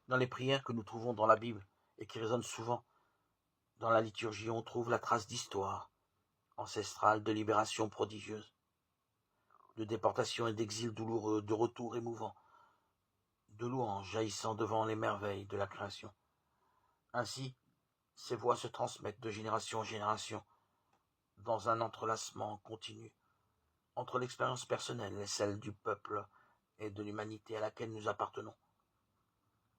Dans les prières que nous trouvons dans la Bible et qui résonnent souvent dans la liturgie, on trouve la trace d'histoire ancestrale, de libération prodigieuse, de déportation et d'exil douloureux, de retour émouvant, de louanges jaillissant devant les merveilles de la création. Ainsi, ces voix se transmettent de génération en génération dans un entrelacement continu entre l'expérience personnelle et celle du peuple et de l'humanité à laquelle nous appartenons.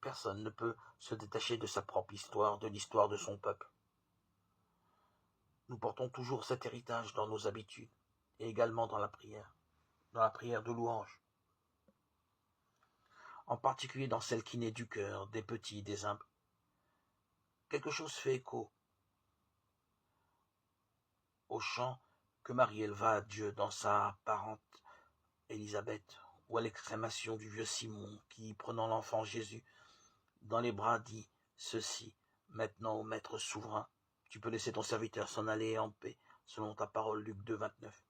Personne ne peut se détacher de sa propre histoire, de l'histoire de son peuple. Nous portons toujours cet héritage dans nos habitudes et également dans la prière de louange, en particulier dans celle qui naît du cœur, des petits, des humbles. Quelque chose fait écho au chant que Marie éleva à Dieu dans sa parente Élisabeth, ou à l'exclamation du vieux Simon qui, prenant l'enfant Jésus dans les bras, dit ceci: maintenant, ô Maître souverain, tu peux laisser ton serviteur s'en aller en paix, selon ta parole, Luc 2, 29.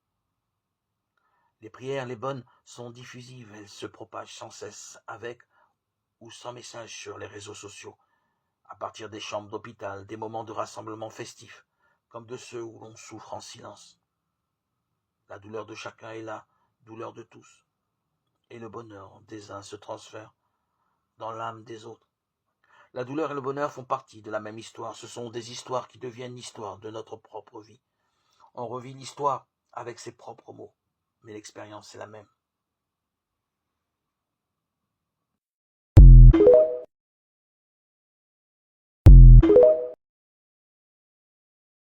Les prières, les bonnes, sont diffusives, elles se propagent sans cesse, avec ou sans message sur les réseaux sociaux, à partir des chambres d'hôpital, des moments de rassemblement festifs, comme de ceux où l'on souffre en silence. La douleur de chacun est la douleur de tous, et le bonheur des uns se transfère dans l'âme des autres. La douleur et le bonheur font partie de la même histoire, ce sont des histoires qui deviennent l'histoire de notre propre vie. On revit l'histoire avec ses propres mots, mais l'expérience est la même.